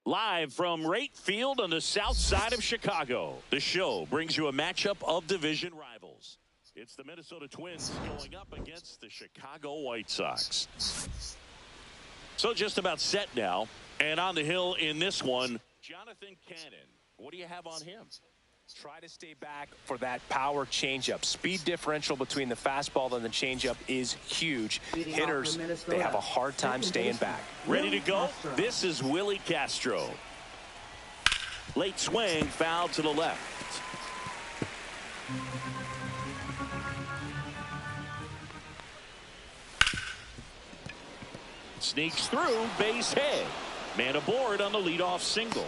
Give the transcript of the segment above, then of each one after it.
Live from right field on the south side of Chicago, the show brings you a matchup of division rivals. It's the Minnesota Twins going up against the Chicago White Sox. So just about set now, and on the hill in this one, Jonathan Cannon. What do you have on him? Try to stay back for that power changeup. Speed differential between the fastball and the changeup is huge. Hitters, they have a hard time staying back. Ready to go? This is Willie Castro. Late swing, foul to the left. Sneaks through, base hit. Man aboard on the leadoff single.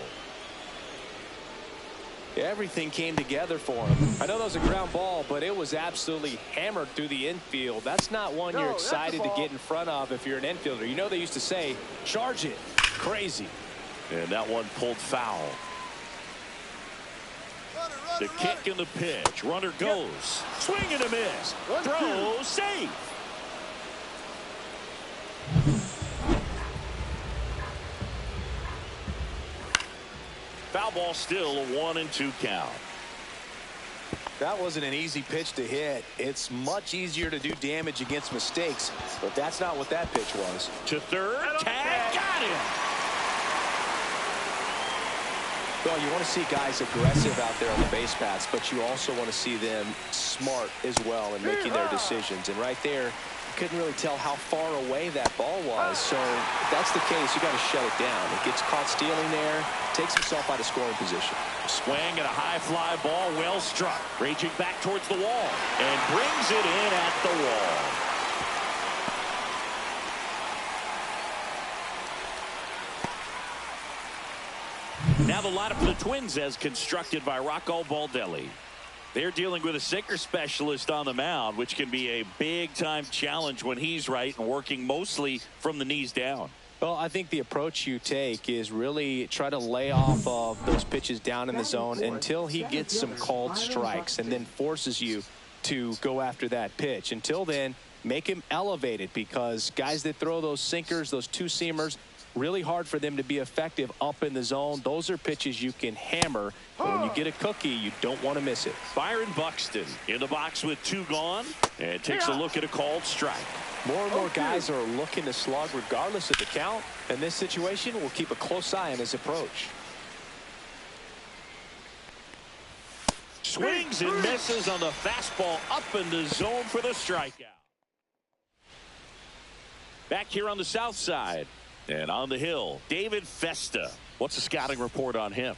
Everything came together for him. I know that was a ground ball, but it was absolutely hammered through the infield. That's not one you're excited to get in front of if you're an infielder. You know they used to say, charge it. Crazy. And that one pulled foul. The kick and the pitch. Runner goes. Swing and a miss. Throw, safe. Foul ball, still a 1-2 count. That wasn't an easy pitch to hit. It's much easier to do damage against mistakes, but that's not what that pitch was. To third, tag, got him. Well, you want to see guys aggressive out there on the base paths, but you also want to see them smart as well in making their decisions. And right there, couldn't really tell how far away that ball was. So if that's the case, you got to shut it down. It gets caught stealing there, takes himself out of scoring position. Swing and a high fly ball, well struck. Raging back towards the wall and brings it in at the wall. Now the lineup for the Twins as constructed by Rocco Baldelli. They're dealing with a sinker specialist on the mound, which can be a big-time challenge when he's right and working mostly from the knees down. Well, I think the approach you take is really try to lay off of those pitches down in the zone until he gets some called strikes and then forces you to go after that pitch. Until then, make him elevated, because guys that throw those sinkers, those two-seamers, really hard for them to be effective up in the zone. Those are pitches you can hammer. But when you get a cookie, you don't want to miss it. Byron Buxton in the box with 2 gone and takes a look at a called strike. More and more guys are looking to slug regardless of the count. In this situation, we'll keep a close eye on his approach. Swings and misses on the fastball up in the zone for the strikeout. Back here on the south side. And on the hill, David Festa. What's the scouting report on him?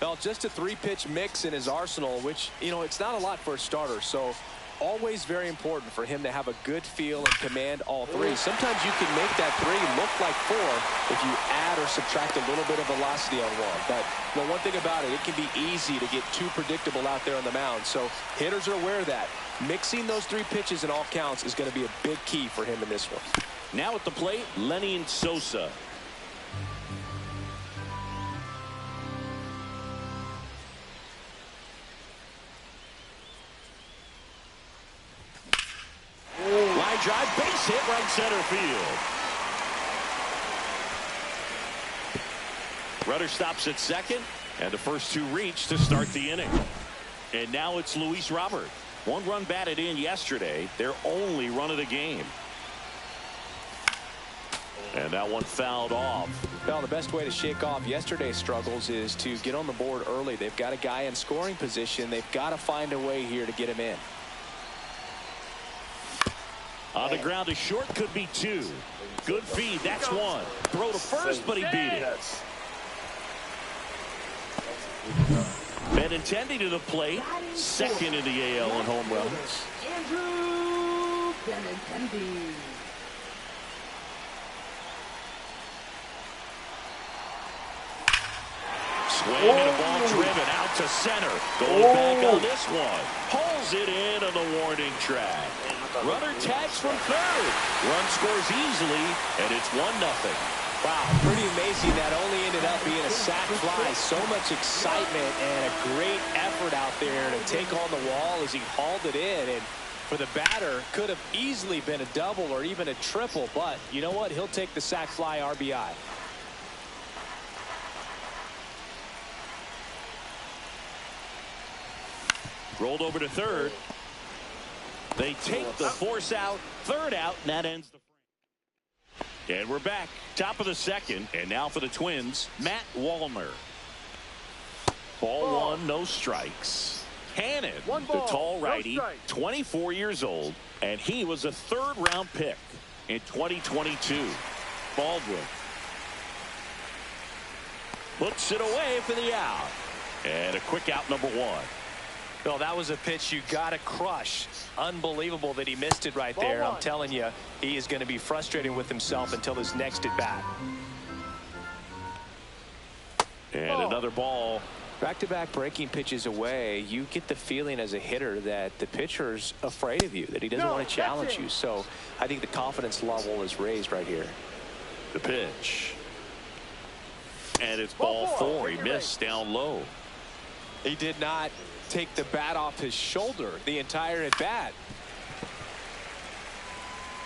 Well, just a 3-pitch mix in his arsenal, which, you know, it's not a lot for a starter. So always very important for him to have a good feel and command all 3. Sometimes you can make that 3 look like 4 if you add or subtract a little bit of velocity on one. But you know, one thing about it, it can be easy to get too predictable out there on the mound. So hitters are aware of that. Mixing those 3 pitches in all counts is going to be a big key for him in this one. Now at the plate, Lenny Sosa. Line drive, base hit, right center field. Rudder stops at second, and the first 2 reach to start the inning. And now it's Luis Robert. 1 run batted in yesterday, their only run of the game. And that one fouled off. Well, the best way to shake off yesterday's struggles is to get on the board early. They've got a guy in scoring position. They've got to find a way here to get him in. On the ground to short, could be 2. Good feed, that's 1. Throw to first, but he beat it. Benintendi to the plate, second in the AL in home runs. Andrew Benintendi. Swing and a ball driven out to center. Going back on this one. Pulls it in on the warning track. Runner tags from third. Run scores easily, and it's 1-0. Wow, pretty amazing. That only ended up being a sac fly. So much excitement and a great effort out there to take on the wall as he hauled it in. And for the batter. Could have easily been a double or even a triple, but you know what? He'll take the sac fly RBI. Rolled over to third. They take the force out, third out, and that ends the frame. And we're back, top of the second, and now for the Twins, Matt Wallner. Ball one, no strikes. Hannon, the tall righty, 24 years old, and he was a third-round pick in 2022. Baldwin puts it away for the out. And a quick out, number one. Well, that was a pitch you got to crush. Unbelievable that he missed it right there. I'm telling you, he is going to be frustrated with himself until his next at bat. And another ball. Back-to-back breaking pitches away, you get the feeling as a hitter that the pitcher's afraid of you, that he doesn't want to challenge you. So I think the confidence level is raised right here. The pitch. And it's ball four. He missed down low. He did not take the bat off his shoulder the entire at bat.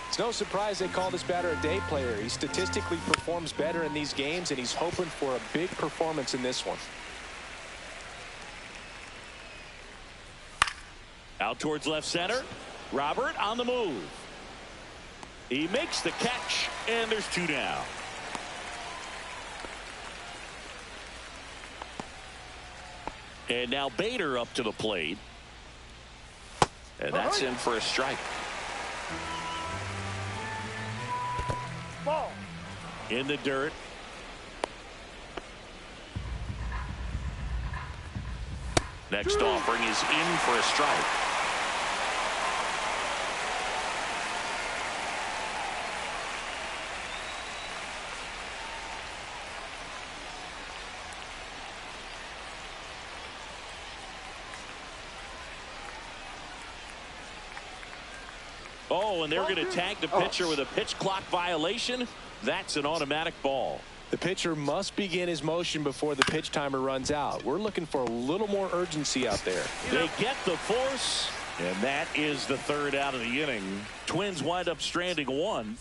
It's no surprise they call this batter a day player. He statistically performs better in these games, and he's hoping for a big performance in this one. Out towards left center. Robert on the move. He makes the catch, and there's two down. And now Bader up to the plate. And that's in for a strike. Ball. In the dirt. Next offering is in for a strike. Oh, and they're going to tag the pitcher with a pitch clock violation. That's an automatic ball. The pitcher must begin his motion before the pitch timer runs out. We're looking for a little more urgency out there. They get the force, and that is the third out of the inning. Twins wind up stranding one.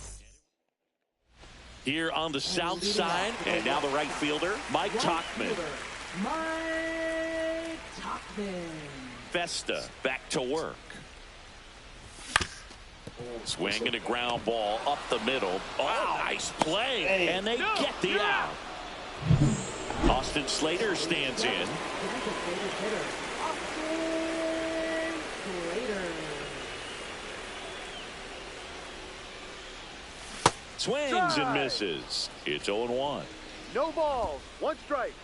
Here on the south side, and now the right fielder, Mike Tauchman. Mike Tauchman. Festa back to work. Swing and a ground ball up the middle. Oh, nice play. And they get the out. Austin Slater stands in. Swings and misses. It's 0-1. No balls. One strike.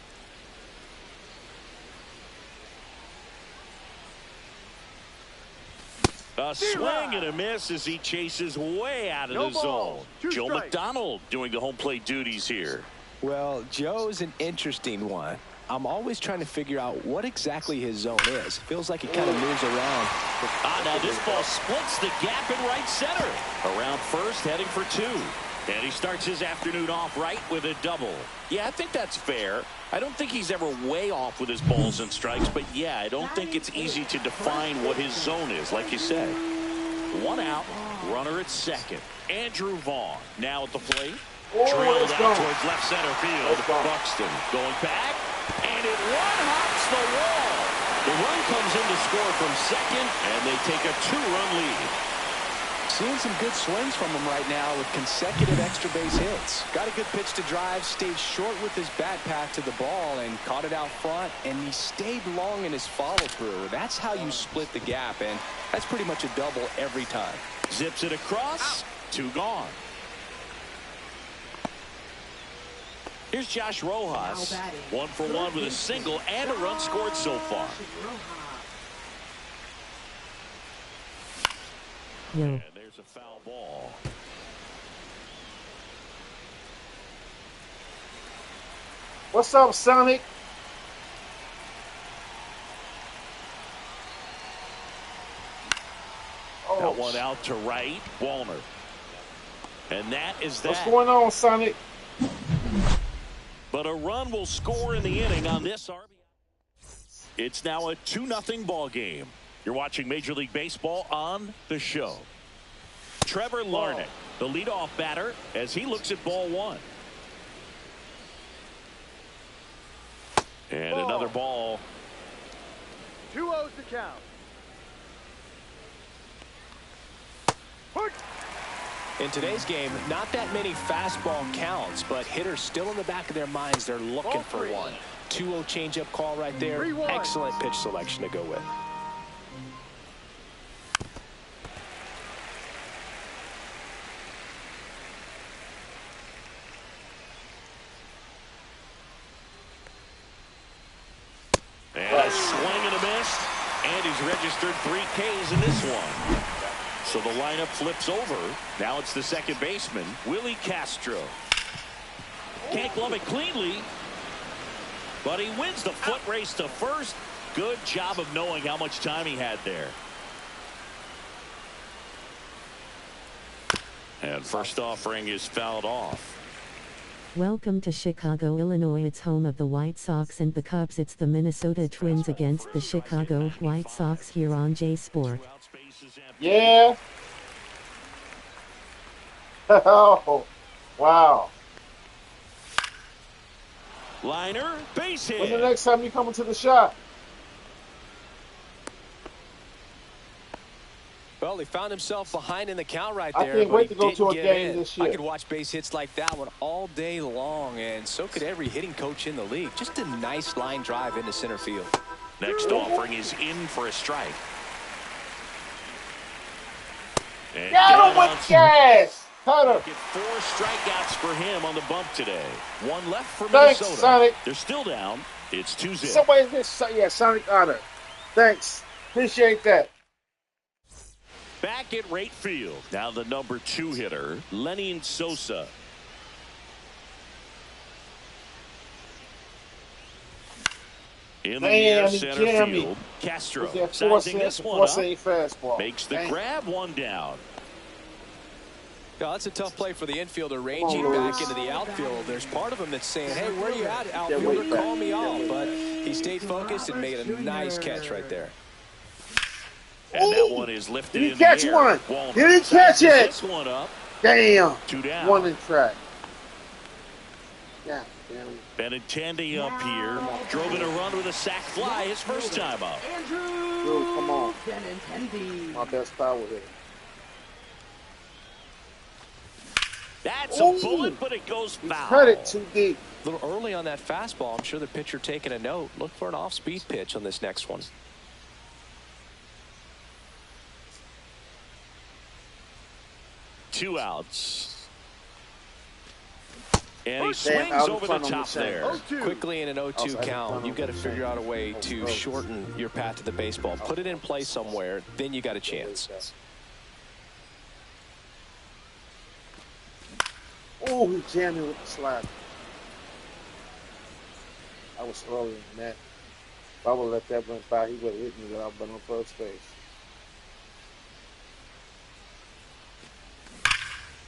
A swing and a miss as he chases way out of the zone. Joe McDonald doing the home plate duties here. Well, Joe's an interesting one. I'm always trying to figure out what exactly his zone is. Feels like he kind of moves around. Now this ball splits the gap in right center. Around first, heading for two. And he starts his afternoon off right with a double. Yeah, I think that's fair. I don't think he's ever way off with his balls and strikes, but yeah, I don't think it's easy to define what his zone is, like you said. One out, runner at second. Andrew Vaughn now at the plate. Drilled out towards left center field. Buxton going back, and it one-hops the wall. The run comes in to score from second, and they take a two-run lead. Seeing some good swings from him right now with consecutive extra base hits. Got a good pitch to drive, stayed short with his bat path to the ball and caught it out front, and he stayed long in his follow-through. That's how you split the gap, and that's pretty much a double every time. Zips it across, two gone. Here's Josh Rojas, 1 for 1 with a single and a run scored so far. And there's a foul ball. What's up, Sonic? That one out to right, Wallner. And that is that. What's going on, Sonic? But a run will score in the inning on this RBI. It's now a 2-0 ball game. You're watching Major League Baseball on the show. Trevor Larnach, the leadoff batter, as he looks at ball one. And another ball. 2-0's the count. In today's game, not that many fastball counts, but hitters still in the back of their minds, they're looking for one. 2-0 changeup call right there. 3-1. Excellent pitch selection to go with. And a swing and a miss. And he's registered 3 Ks in this one. So the lineup flips over. Now it's the second baseman, Willie Castro. Can't glove it cleanly, but he wins the foot race to first. Good job of knowing how much time he had there. And first offering is fouled off. Welcome to Chicago, Illinois. It's home of the White Sox and the Cubs. It's the Minnesota Twins against the Chicago White Sox here on J Sport. Yeah. Oh, wow. Liner, base hit. When the next time you come into the shop? Well, he found himself behind in the count right I there. can't wait to go to a get game in. this year. I could watch base hits like that one all day long, and so could every hitting coach in the league. Just a nice line drive into center field. Next offering is in for a strike. And Got him with gas! Cutter! Get 4 strikeouts for him on the bump today. 1 left for Thanks, Minnesota. Sonic. They're still down. It's 2-0. Somebody this, yeah, Sonic Otter. Thanks. Appreciate that. Back at right field. Now the number 2 hitter, Lenny Sosa. In the near center field, Castro sizing this one up. Fastball. Makes the grab, 1 down. Yeah, that's a tough play for the infielder, ranging back into the outfield. There's part of him that's saying, hey, where are you at, outfielder? Call me off. But he stayed focused and made a nice catch right there. And that one is lifted Did he in catch the air. one? Won't Did he catch it? This one up. Damn. 2 down. 1 in track. Yeah, damn. Benintendi up here. Drove in a run with a sac fly his first time up. Dude, come on. Benintendi. My best power here. That's a bullet, but it goes foul. Credit too deep. A little early on that fastball. I'm sure the pitcher taking a note. Look for an off-speed pitch on this next one. Two outs. And he swings over the top there. Quickly in an 0-2 count, you've got to figure out a way to shorten your path to the baseball. Put it in play somewhere, then you got a chance. Oh, he jammed me with the slider. I was early in that. If I would have let that run by, he would have hit me without being on first base.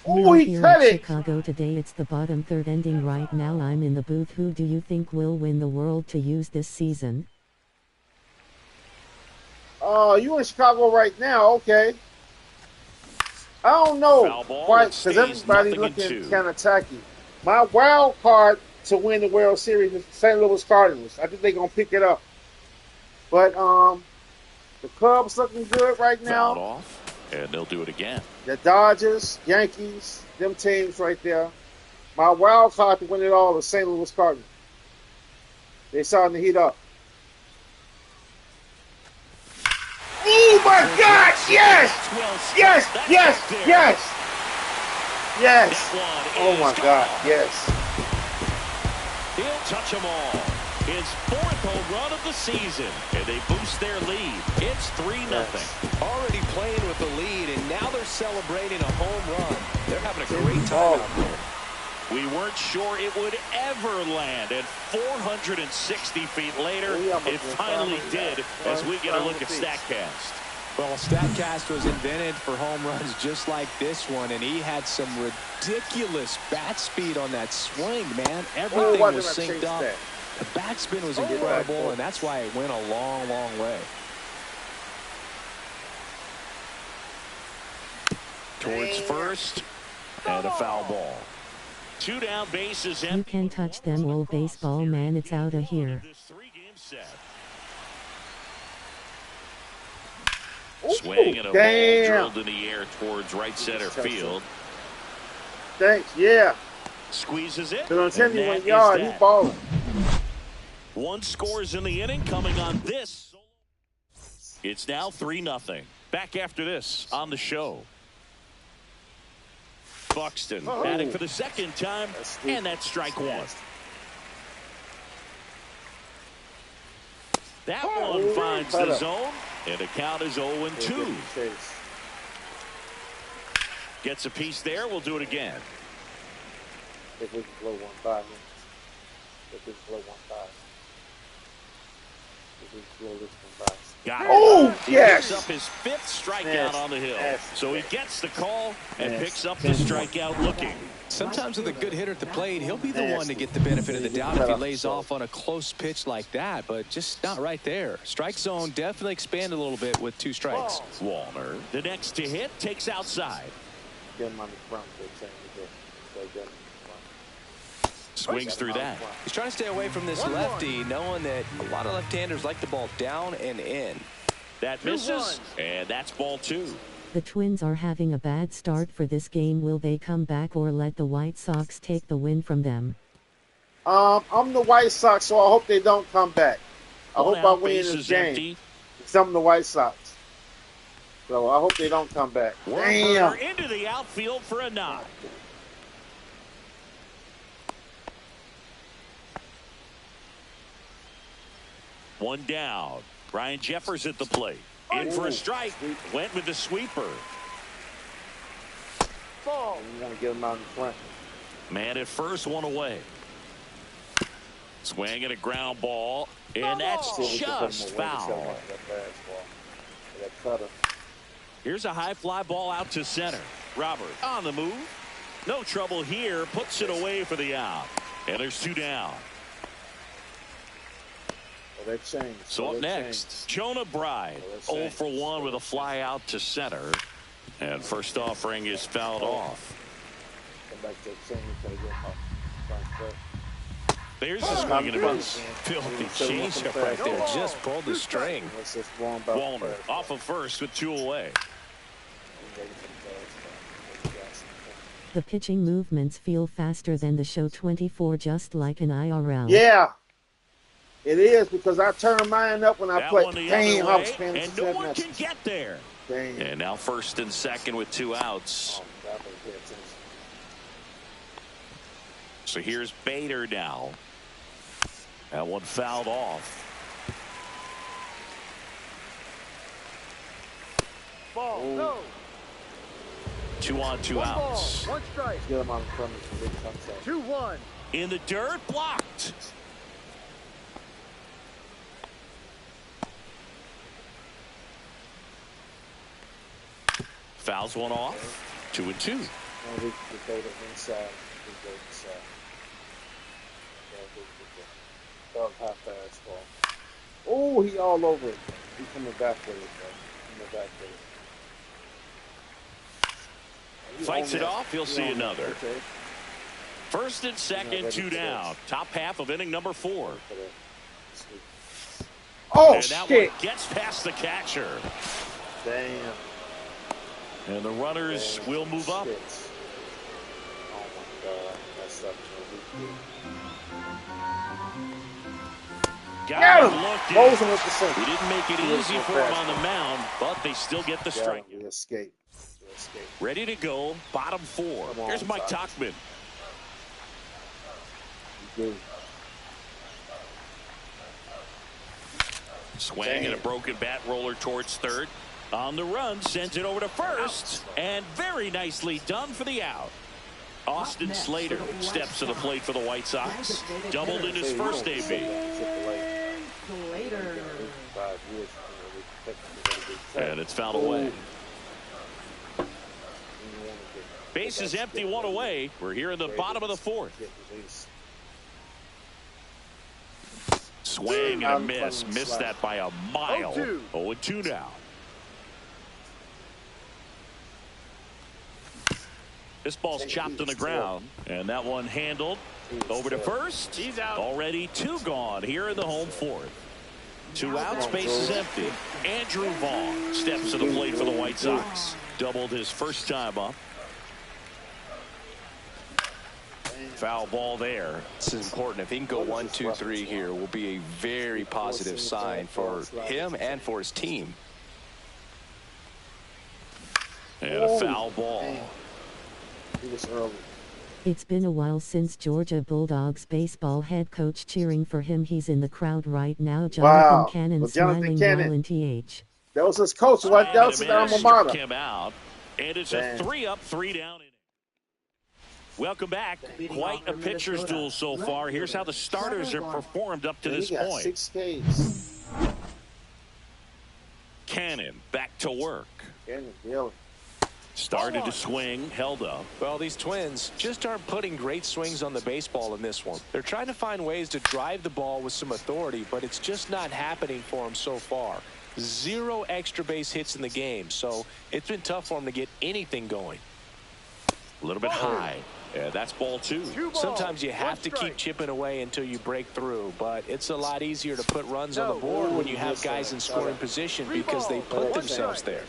We're here at Chicago today. It's the bottom third ending right now. I'm in the booth. Who do you think will win the World to use this season? Oh, you in Chicago right now? Okay. I don't know quite because everybody's looking kind of tacky. My wild card to win the World Series is St. Louis Cardinals. I think they're gonna pick it up. But the Cubs looking good right now. Fouled off. And they'll do it again. The Dodgers, Yankees, them teams right there. My wild card to win it all is St. Louis Cardinals. They're starting to heat up. Oh my God! Yes! Yes! Yes! Yes! Yes! Oh my God! Yes! He'll touch them all. His 4th home run of the season, and they boost their lead. It's 3-0. Already playing with the lead, and now they're celebrating a home run. They're having a great time out there. We weren't sure it would ever land, and 460 feet later, it finally did, as we get a look at StatCast. Well, StatCast was invented for home runs just like this one, and he had some ridiculous bat speed on that swing, man. Everything was synced up. The backspin was incredible, and that's why it went a long, long way. towards first, and a foul ball. 2 down, bases empty. You can touch them, old baseball man. It's out of here. Swing and a ball drilled in the air towards right center field. Thanks, yeah. Squeezes it. Because I'm telling you, when y'all, he's balling. 1 scores in the inning coming on this. It's now 3-0. Back after this on the show. Buxton batting for the 2nd time, and that's strike 1. That one finds the zone, and the count is 0-2. Gets a piece there. We'll do it again. If we can blow one by him. If we can blow one by. If we can blow this one by. Got it. Oh, yes! He picks up his 5th strikeout on the hill. So he gets the call and picks up the strikeout looking. Sometimes with a good hitter at the plate, he'll be the one to get the benefit of the doubt if he lays off on a close pitch like that, but just not right there. Strike zone definitely expanded a little bit with 2 strikes. Walner, the next to hit, takes outside. Swings through that. He's trying to stay away from this lefty, knowing that a lot of left-handers like the ball down and in. That misses, and that's ball 2. The Twins are having a bad start for this game. Will they come back or let the White Sox take the win from them? I'm the White Sox, so I hope they don't come back. I hope I win this game. Empty. I'm the White Sox. So I hope they don't come back. Damn. Into the outfield for a knock. One down. Ryan Jeffers at the plate. In for a strike. Went with the sweeper. Ball. You want to get him out in front. Man at first, 1 away. Swing and a ground ball. And that's just foul. Here's a high fly ball out to center. Robert on the move. No trouble here. Puts it away for the out. And there's 2 down. So up next, Jonah Bride, 0 for 1 with a fly out to center. And first offering is fouled off. There's a swing and a miss. Filthy changeup right there. Just pulled the string. Walner off of first with 2 away. The pitching movements feel faster than the show 24, just like an IRL. Yeah. It is, because I turn mine up when I play. Damn, I was paying and no one can get there. Damn. And now 1st and 2nd with 2 outs. So here's Bader now. That one fouled off. Ball, no. 2 on, 2 outs. 1 strike. 2-1. In the dirt, blocked. Fouls one off. 2-2. Oh, he all over it. He's coming back with it, bro. Fights it off. He'll see another. 1st and 2nd, 2 down. Top half of inning number 4. Oh, and that shit. One gets past the catcher. Damn. And the runners will move up. Oh, my God. That's such a Got him. Losing with the center. He didn't make it easy for him on the mound, but they still get the strike. We escape. Ready to go. Bottom 4. Here's Mike Tauchman. Swing and a broken bat roller towards 3rd. On the run, sends it over to 1st, and very nicely done for the out. Austin Slater steps to the plate for the White Sox. Doubled in his first AB. And it's fouled away. Base is empty, 1 away. We're here in the bottom of the 4th. Swing and a miss. Missed that by a mile. 0-2 now. This ball's chopped on the ground, and that one handled over to first. He's out. Already 2 gone here in the home 4th. 2 outs, bases empty. Andrew Vaughn steps to the plate for the White Sox. Doubled his first time up. Foul ball there. This is important. If he can go 1, 2, 3 here, will be a very positive sign for him and for his team. And a foul ball. It's been a while since Georgia Bulldogs baseball head coach cheering for him. He's in the crowd right now. Jonathan Cannon smiling while in TH. That was his coach. That was his alma mater. Him out, and it's a 3-up, 3-down inning. Welcome back. Quite a pitcher's duel so far. Here's how the starters have performed up to this point. 6 Ks. Cannon back to work. Cannon, started to swing, held up. Well, these Twins just aren't putting great swings on the baseball in this one. They're trying to find ways to drive the ball with some authority, but it's just not happening for them so far. 0 extra base hits in the game, so it's been tough for them to get anything going. A little bit high. Yeah, that's ball 2. Sometimes you have to keep chipping away until you break through, but it's a lot easier to put runs on the board when you have guys in scoring position because they put themselves there.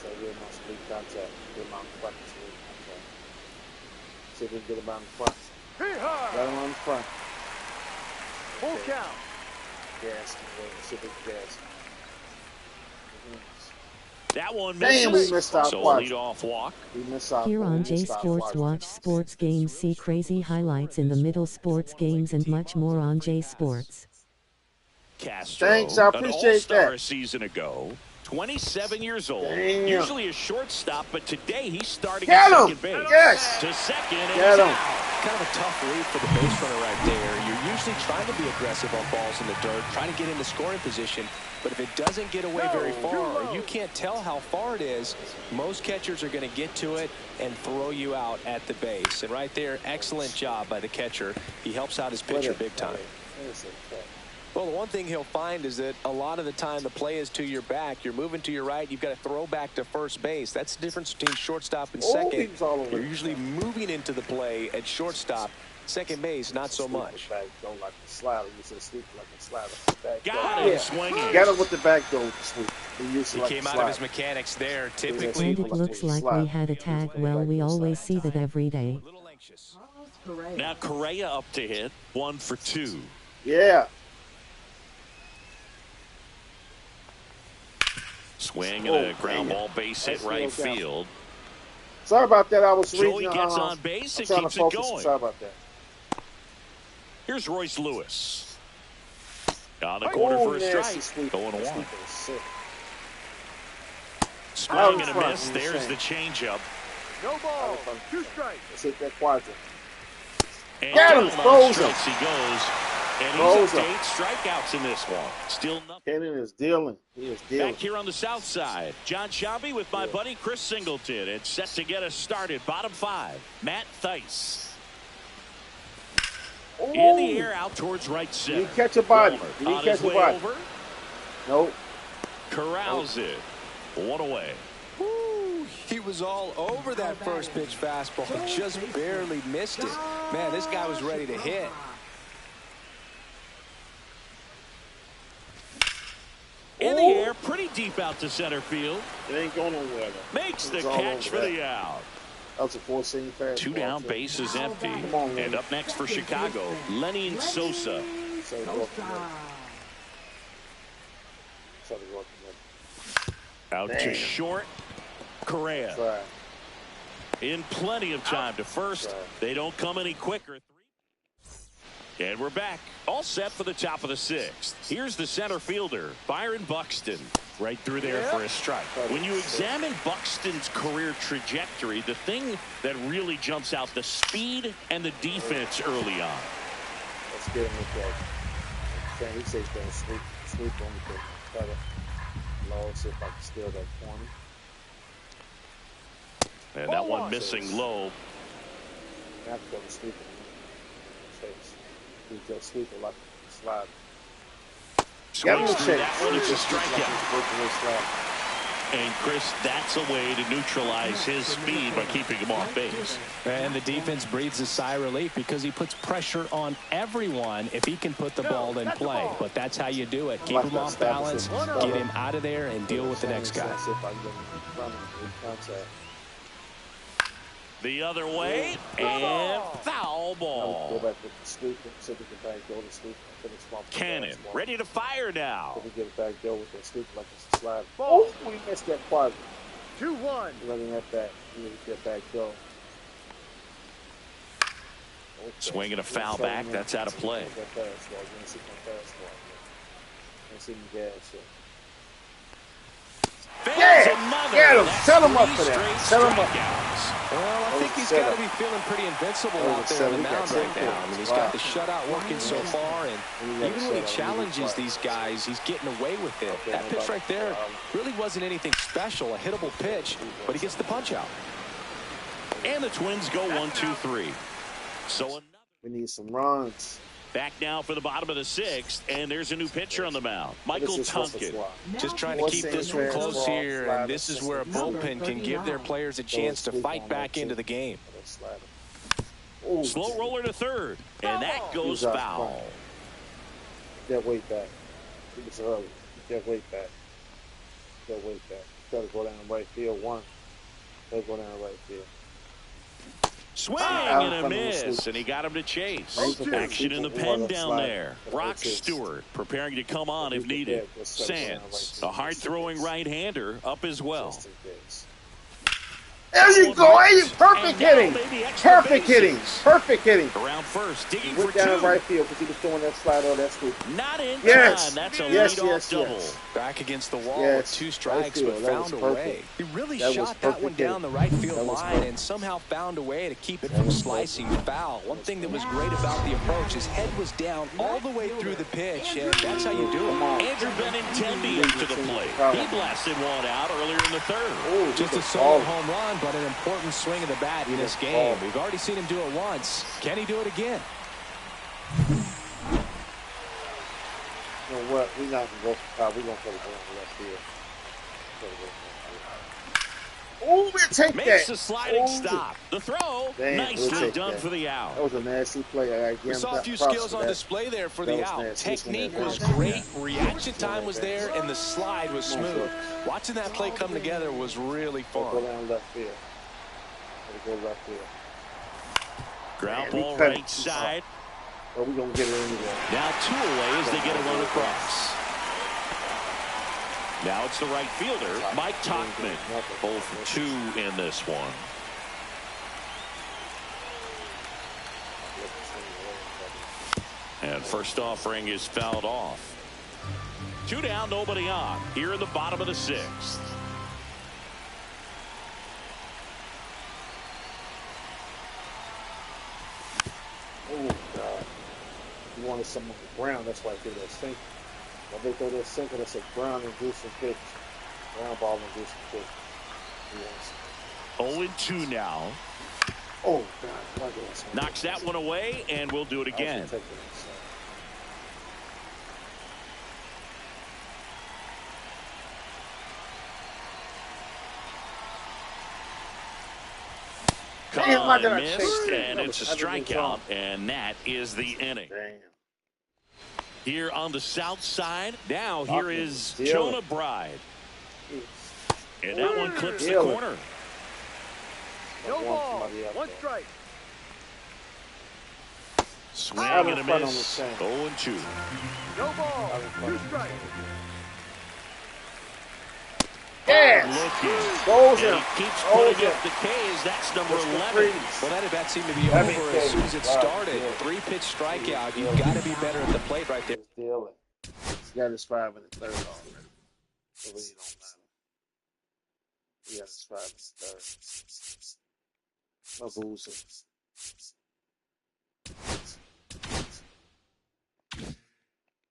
See if we can get him on the front. Got him on the front. Full count. Gas. See if we can gas. That one misses. Damn, we missed out. So a lead-off walk. Here on J Sports, watch sports games, see crazy highlights in the middle, sports games, and much more on J Sports. Castro, thanks, I appreciate an all-star that. A season ago, 27 years old. Damn. Usually a shortstop, but today he's starting Get at him. second base. Yes. To second, and Get he's him. out. Kind of a tough read for the base runner right there. You're usually trying to be aggressive on balls in the dirt, trying to get into scoring position. But if it doesn't get away very far, or you can't tell how far it is, most catchers are going to get to it and throw you out at the base. And right there, excellent job by the catcher. He helps out his pitcher big time. Well, the one thing he'll find is that a lot of the time the play is to your back. You're moving to your right. You've got to throw back to first base. That's the difference between shortstop and second. You're usually moving into the play at shortstop. Second base, not so much. Don't like the slider. You said sweep like a slider. Got him swinging. Got him with the back door sweep. He came out of his mechanics there. Typically, And it looks like we had a tag. Well, we always see that every day. a little anxious. Now Correa up to hit. 1 for 2. Yeah. Swing and a ground ball base hit right field. Sorry about that. I was reading. Joey gets on base and trying keeps to focus. it going. Sorry about that. Here's Royce Lewis. On the corner for a strike. 0-1. Swing and a miss. There's the changeup. No ball. 2 strikes. Let's hit that quadrant. And Got him. down on Throws him. strikes he goes. And Throws he's him. at 8 strikeouts in this one. Still nothing. Cannon is dealing. He is dealing. Back here on the south side, John Shabby with my buddy Chris Singleton. It's set to get us started. Bottom 5, Matt Theis. In the air out towards right center. Did he catch a body? Walner Did he on catch his a way body? over. Nope. Corrals it. 1 away. Woo, he was all over that first pitch fastball. Just barely missed it. Man, this guy was ready to hit. In the air, pretty deep out to center field. It ain't going nowhere, though. Makes the It's all catch over for that. the out. That was a 4-seam fastball. 2 down, bases empty. Come on, man. And up next for Chicago, Lenny Sosa. So he broke the leg. So he broke the leg. Out to Damn. short, Correa. Try. In plenty of time to first. Right. They don't come any quicker. And we're back. All set for the top of the 6th. Here's the center fielder, Byron Buxton. Right through there for a strike. When you examine Buxton's career trajectory, the thing that really jumps out, the speed and the defense early on. Let's get him with that. He says don't sweep on the cutter. Low, see if I can steal that corner. And that one missing low. I have to go to sweep it. He just sweep it like a slide. Swings through that one. It's a strikeout. And, Chris, that's a way to neutralize his speed by keeping him off base. And the defense breathes a sigh of relief because he puts pressure on everyone if he can put the ball in play. But that's how you do it. Keep him off balance, get him out of there, and deal with the next guy. The other way, and foul ball. Cannon ready to fire now. Oh, we missed that part. 2-1. Letting that back. You get back go. Swinging a foul back. That's out of play. Yeah, get him. Set him up for that. Set him up. Well, I think he's got to be feeling pretty invincible out there on the mound right now. I mean, he's got the shutout working so far, and even when he challenges these guys, he's getting away with it. That pitch right there really wasn't anything special, a hittable pitch, but he gets the punch out. And the Twins go 1-2-3. So we need some runs. Back now for the bottom of the sixth, and there's a new pitcher on the mound, Michael Tunkin. Just trying to keep this one close here, and this is where a bullpen can give their players a chance to fight back into the game. Slow roller to third, and that goes foul. Get weight back. It was early. Get weight back. Get weight back. Got to go down the right field. Got to go down the right field. Swing and a miss, and he got him to chase. Action in the pen down there. Brock Stewart preparing to come on if needed. Sands, a hard-throwing right-hander, up as well. There you go. Hey, perfect hitting. Perfect hitting. Perfect hitting. Around first, digging for two. Went down the right field because he was throwing that slider on that scoop. Not in time. Yes. That's a leadoff double. Back against the wall with 2 strikes, but found a way. He really shot that one down the right field line and somehow found a way to keep it from slicing foul. One thing that was great about the approach, his head was down all the way through the pitch, and that's how you do it. Andrew Benintendi to the plate. He blasted one out earlier in the third. Just a solo home run, but an important swing of the bat in this game. We've already seen him do it once. Can he do it again? You know what? We're not going to go for power. We're going to put it on the left field. Oh, we take that. Makes a sliding stop. The throw. Damn, nicely done for the out. That was a nasty play. We saw a few skills on display there for the out. Technique was great. Reaction time was there, and the slide was smooth. Watching that play come together was really fun. Go down left field. Go left field. Ground ball right side. Well, we're going to get it anyway. Now 2 away as they get a run across. Now it's the right fielder, Mike Tauchman. 0 for 2 in this one. And first offering is fouled off. 2 down, nobody on. Here in the bottom of the 6th. Oh, God. You wanted some on the ground. That's why I did that sinker. When they throw that sinker, that's a ground-inducing pitch. Ground ball-inducing pitch. Yes. 0-2 now. Oh, God. Knocks that one away, and we'll do it again. Missed, and it's a strikeout, and that is the inning. Damn. Here on the south side, now here is Jonah Bride. And that one clips the corner. No ball, 1 strike. Swing and a miss. 0-2. No ball, 2 strikes. Yes. Goes in. Keeps putting up the K's. That's number 11. Well, that at bat seemed to be over as soon as it started. 3-pitch strikeout. You've got to be better at the plate right there. He's got his 5 in the third already. So really don't matter. He got his 5 in the third. No boozing.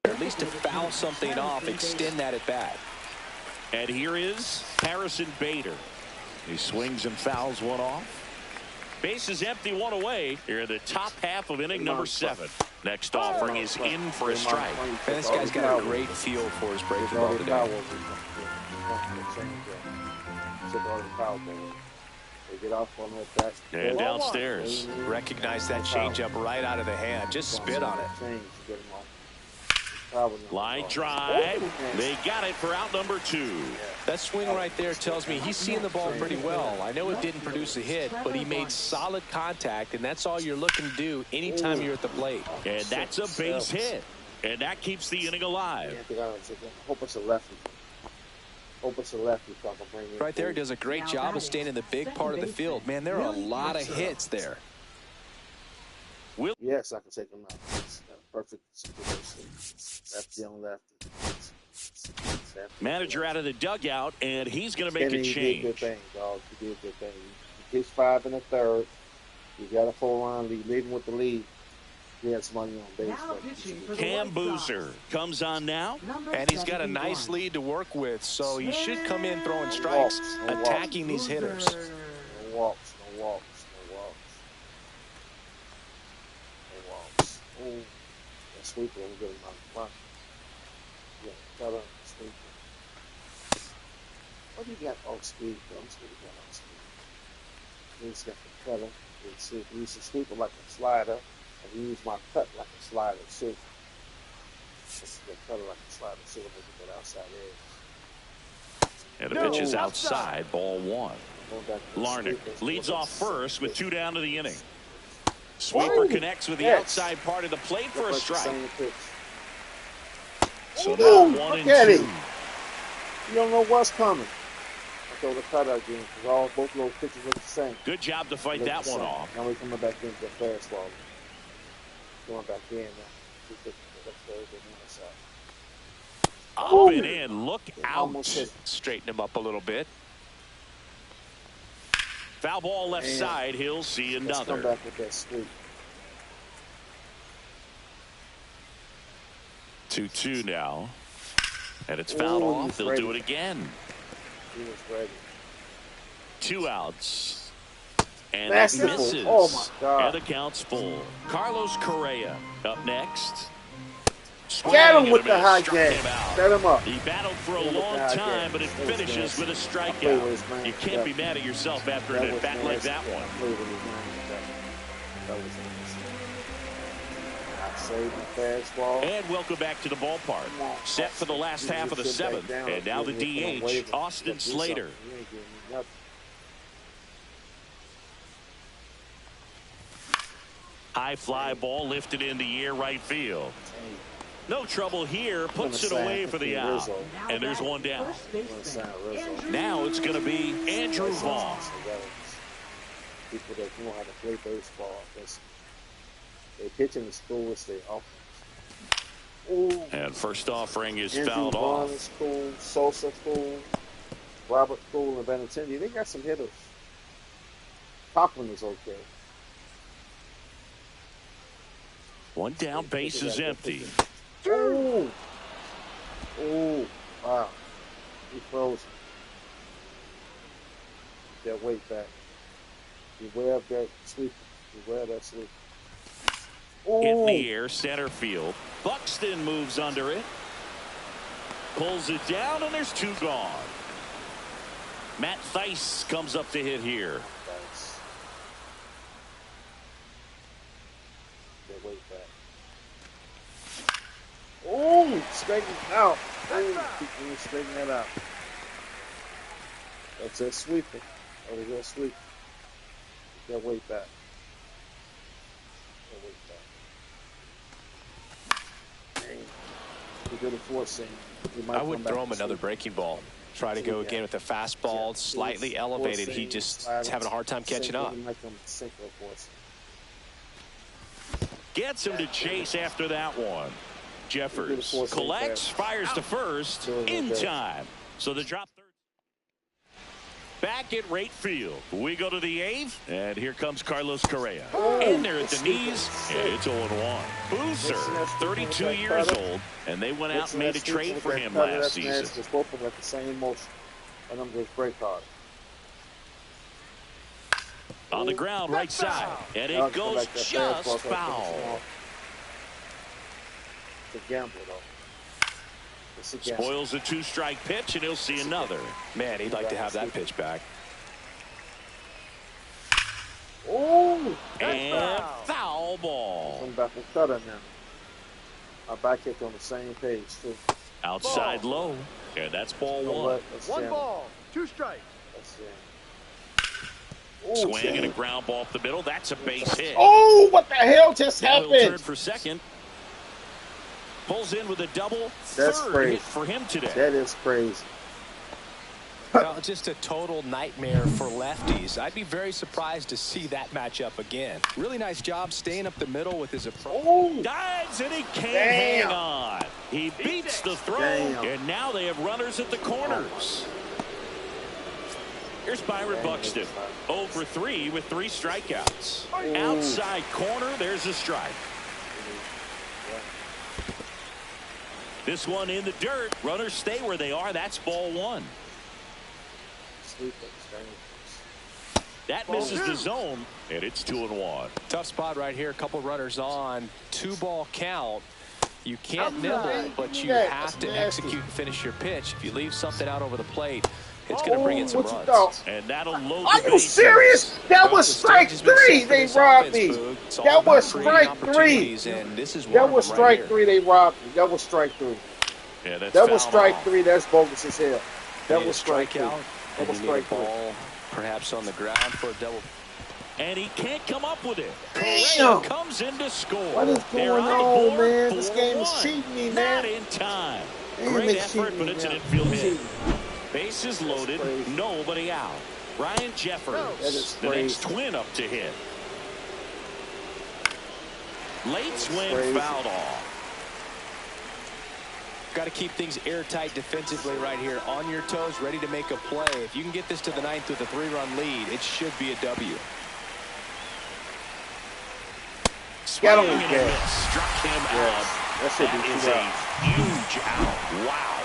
At least to foul something off, extend that at bat. And here is Harrison Bader. He swings and fouls one off. Base is empty, 1 away. Here in the top half of inning number 7. Next offering is in for a strike. And this guy's got a great feel for his breaking ball today. They get off on that back. And downstairs. Recognize that changeup right out of the hand. Just spit on it. Line drive. They got it for out number 2. That swing right there tells me he's seeing the ball pretty well. I know it didn't produce a hit, but he made solid contact, and that's all you're looking to do anytime you're at the plate. And that's a base hit. And that keeps the inning alive. Hope it's a lefty. Hope it's a lefty. Right there, does a great job of staying in the big part of the field. Man, there are a lot of hits there. Yes, I can take him out. Perfect situation. Lefty on lefty. Manager out of the dugout, and he's going to make a change. You did a good thing, dog. You did a good thing. You pitched 5 in the 3rd. You got a 4-run lead, leading with the lead. He has money on base. Cam Boozer comes on now. And he's got a nice lead to work with, so he should come in throwing strikes, attacking these hitters. No walks, no walks, no walks. No walks. Oh, that sweeper, I'm getting my yeah, cut up, sweeper. What do you got off speed? I'm just going to get off speed. He's got the cutter. He used to sweeper like a slider. And use my cut like a slider too. This is the cutter like a slider too. When they get that outside edge. And the pitch is outside, ball 1. Larnach leads off first with 2 down to the inning. Sweeper connects with the outside part of the plate for a strike. So now 1 and 2. You don't know what's coming. I throw the cutter again because both of those pitches look the same. Good job to fight that one off. Now we're coming back into the fastball. Going back in now. Up and in. Look out. Straighten him up a little bit. Foul ball left side. He'll see another. Come back with that sweep. 2-2 now. And it's fouled off. They'll do it again. He was ready. 2 outs. And it misses. Oh my God. And the count's full. Carlos Correa up next. Get him with the high game. Set him up. He battled for a long time, but it finishes with a strikeout. You can't be mad at yourself after an at-bat like that one. And welcome back to the ballpark. Set for the last half of the 7th. And now the DH, Austin Slater. High fly ball lifted in the air right field. No trouble here. Puts it away for the out. And there's 1 down. Now it's going to be Andrew Vaughn. People that know how to play baseball. They pitching is cool as they offense. And first offering is Andrew fouled Vaughn off. is cool. Sosa cool. Robert cool and Benintendi. They got some hitters. Coughlin is okay. 1 down, base is empty. Oh, wow. He frozen. That weight back. Beware of that sweep. Beware of that sweep. In the air, center field. Buxton moves under it. Pulls it down, and there's 2 gone. Matt Thaiss comes up to hit here. That weight back. Oh, straighten it out. Oh, straighten that out. That's a sweeper. That was a sweep. That weight back. That weight back. Dang. He did a 4-seam. I would throw him another breaking ball. Try to go again with the fastball slightly elevated. He just is having a hard time catching up. Gets him to chase after that one. Jeffers collects, fires to first in time. So the drop third. Back at right field. We go to the 8th, and here comes Carlos Correa. In there at the knees, and it's 0-1. Boozer, 32 years old, and they went out and made a trade for him last season. Both of them at the same motion, and I'm just break hard. On the ground, right side, and it goes just foul. It's a gamble, though. Spoils a 2-strike pitch, and he'll see another. Man, he'd like to have that pitch back. Oh, and foul ball. I'm about to cut her now. My back hit on the same page too. Outside low, and that's ball one. One ball, 2 strikes. Swing and a ground ball up the middle. That's a base hit. Oh, what the hell just happened? Turn for second. Pulls in with a double. That's third crazy hit for him today. That is crazy. Well, just a total nightmare for lefties. I'd be very surprised to see that matchup again. Really nice job staying up the middle with his approach. Oh, Dives and he can't hang on. He beats the throw, and now they have runners at the corners. Here's Byron Buxton, 0 for 3 with 3 strikeouts. Outside corner, there's a strike. This one in the dirt. Runners stay where they are. That's ball one. That misses the zone, and it's 2-1. Tough spot right here. A couple runners on. 2-ball count. You can't nibble, but you have to execute and finish your pitch. If you leave something out over the plate, it's going to bring in some runs. And that'll load Are the you serious? That was strike 3. They robbed me. That was strike 3. That was strike 3. They robbed me. That was strike 3. Yeah, that was strike 3. That's bogus as hell. That was strike out. That was strike ball, perhaps on the ground for a double. And he can't come up with it. Damn. Comes in to score. What is going on, man? This game is cheating me, man. Not in time. Damn, Great effort, but it's an infield hit. Cheating. Bases loaded, nobody out. Ryan Jeffers, the next Twin up to hit. Late swing, fouled off. Got to keep things airtight defensively right here. On your toes, ready to make a play. If you can get this to the 9th with a 3-run lead, it should be a W. Swing and a miss. Struck him out. That is a huge out. Wow.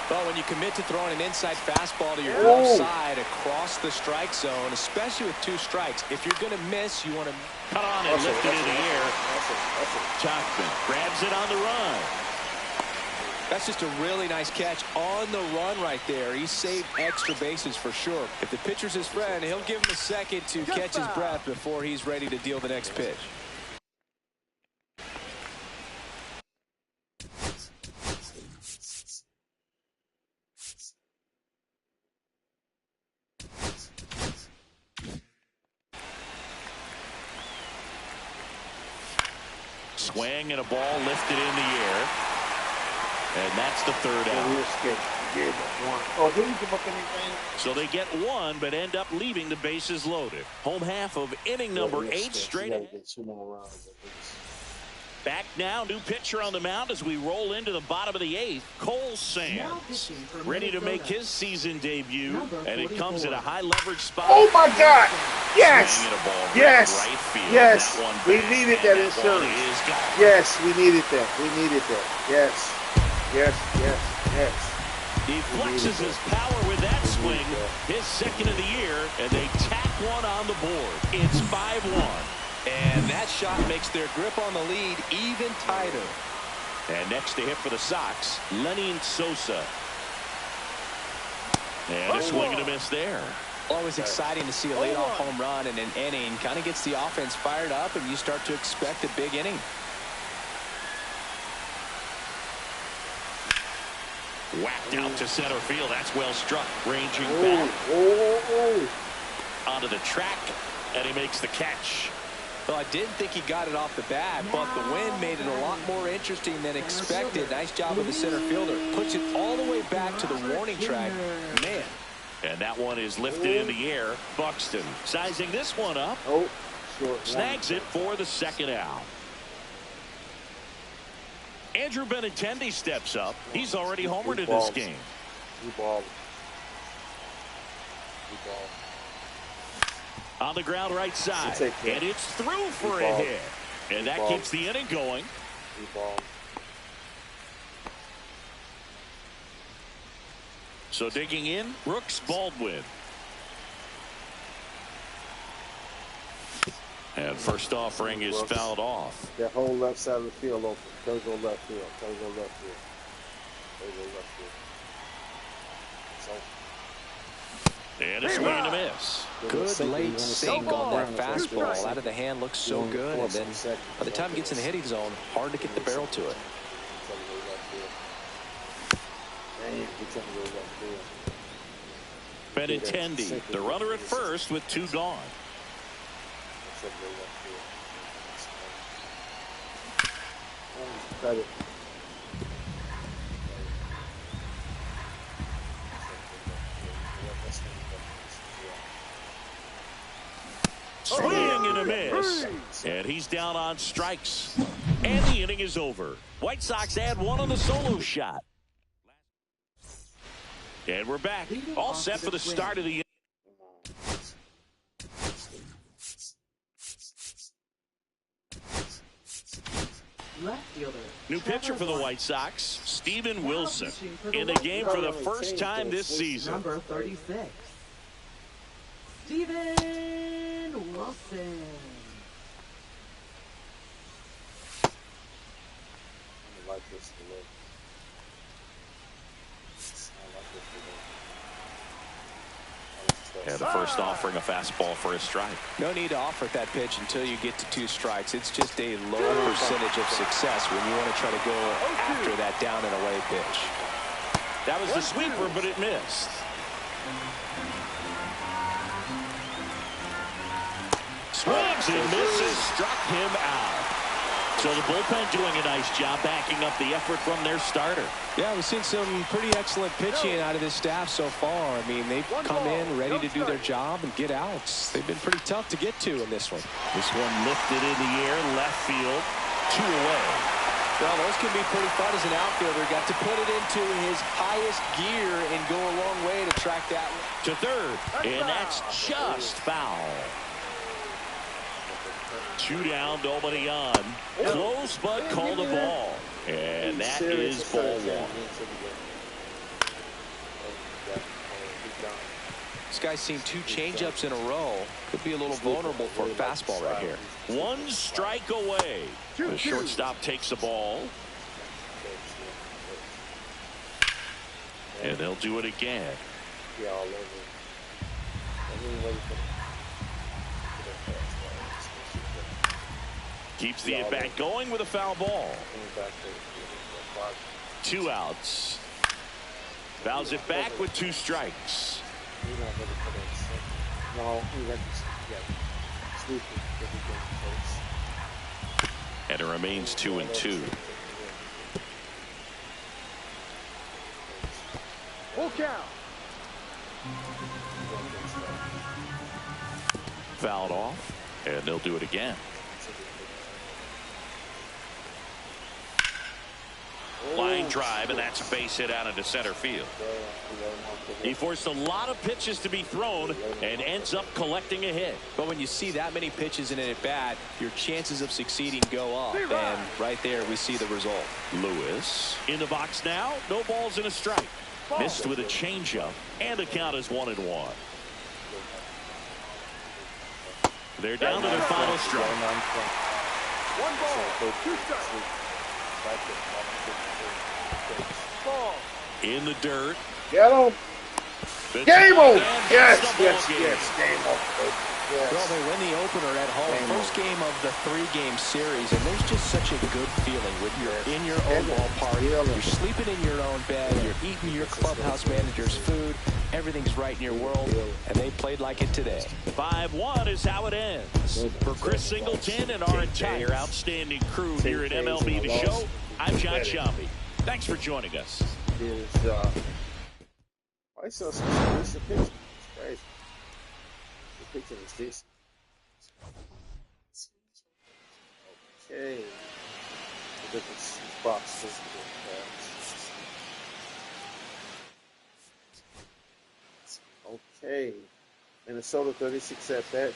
Well, when you commit to throwing an inside fastball to your left side across the strike zone, especially with 2 strikes, if you're going to miss, you want to cut on and lift it in the air. Chapman grabs it on the run. That's just a really nice catch on the run right there. He saved extra bases for sure. If the pitcher's his friend, he'll give him a second to catch his breath before he's ready to deal the next pitch. Swing and a ball lifted in the air. And that's the 3rd out. So they get 1, but end up leaving the bases loaded. Home half of inning number 8 straight ahead. Back now, new pitcher on the mound as we roll into the bottom of the 8th. Cole Sands, ready to make his season debut, and it comes at a high leverage spot. Oh my God! Yes! Yes! Right field. Yes! That we needed that insurance. Yes, we needed that. We needed that. Yes. Yes, yes, yes. He flexes his power with that swing, his 2nd of the year, and they tack one on the board. It's 5-1. And that shot makes their grip on the lead even tighter. And next to hit for the Sox, Lenin Sosa. And a swing and a miss there. Always exciting to see a leadoff home run in an inning. Kind of gets the offense fired up, and you start to expect a big inning. Whacked out to center field. That's well struck. Ranging back onto the track, and he makes the catch. Well, I didn't think he got it off the bat, but the wind made it a lot more interesting than expected. Nice job of the center fielder. Puts it all the way back to the warning track. Man. And that one is lifted in the air. Buxton sizing this one up. Snags it for the 2nd out. Andrew Benintendi steps up. He's already homered in this game. On the ground right side. And it's through for a hit. And that keeps the inning going. So digging in, Brooks Baldwin. And first offering is fouled off. That whole left side of the field open. Gotta go left field. And a swing and a miss. Good late sink on that fastball. Out of the hand, looks so good. And then by the time it gets in the hitting zone, hard to get the barrel to it. Benintendi, the runner at first with 2 gone. Swing and a miss. And he's down on strikes. And the inning is over. White Sox add 1 on the solo shot. And we're back. All set for the start of the inning. New pitcher for the White Sox, Steven Wilson, in the game for the first time this season. Number 36. Steven Wilson. I like this to look. And the first offering a fastball for a strike. No need to offer that pitch until you get to 2 strikes. It's just a low percentage of success when you want to try to go after that down and away pitch. That was the sweeper, but it missed. Swings and misses, struck him out. So the bullpen doing a nice job backing up the effort from their starter. Yeah, we've seen some pretty excellent pitching out of this staff so far. I mean, they've come in ready to do their job and get outs. They've been pretty tough to get to in this one. This one lifted in the air, left field, 2 away. Well, those can be pretty fun as an outfielder. Got to put it into his highest gear and go a long way to track that one. To third, and that's just foul. 2 down, nobody on. Close, but called a ball. And that is ball 1. This guy's seen 2 changeups in a row. Could be a little vulnerable for a fastball right here. 1 strike away. The shortstop takes the ball. And they'll do it again. Keeps the at-bat going with a foul ball. 2 outs. Fouls it back with 2 strikes. And it remains 2-2. Full count. Fouled off, and they'll do it again. Line drive, and that's a base hit out into center field. He forced a lot of pitches to be thrown and ends up collecting a hit. But when you see that many pitches in an at-bat, your chances of succeeding go up. And right there, we see the result. Lewis in the box now. No balls and a strike. Missed with a changeup, and the count is 1-1. They're down to their final strike. 1 ball, 2 strikes. Ball. In the dirt. Get him. Game over. Yes, game over. Yes. Well, they win the opener at home. First game of the 3-game series, and there's just such a good feeling when you're in your own ballpark. You're sleeping in your own bed. You're eating your clubhouse manager's food. Everything's right in your world, and they played like it today. 5-1 is how it ends. For Chris Singleton and our entire outstanding crew here at MLB The Show, I'm John Sciambi. Thanks for joining us. White Sox is a pitch. It's crazy. The pitching is decent. Okay. The different spots. Okay. Minnesota 36 at bat,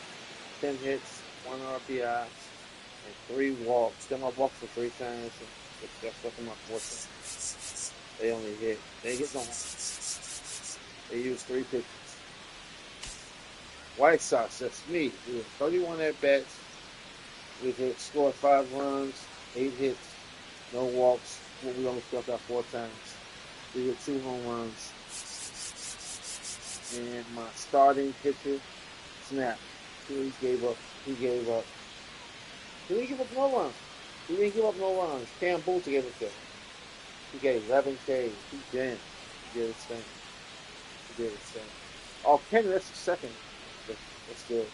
10 hits, 1 RBI, and 3 walks. Them up walks for 3 times. That's them up 4 times. They only hit. They hit no. They used 3 pitches. White Sox, that's me. We have 31 at bats. We've scored 5 runs, 8 hits, no walks. We only struck out 4 times. He hit 2 home runs. And my starting pitcher, snap. He gave up. He didn't give up no runs. He didn't give up no runs. Cam Booth gave it to him. He gave 11 Ks. He did his thing. Oh, Kenny, that's the second. That's good.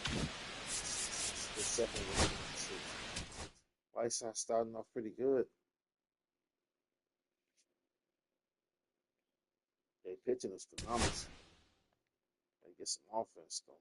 The second one. White Sox starting off pretty good. They pitching is phenomenal. They get some offense going.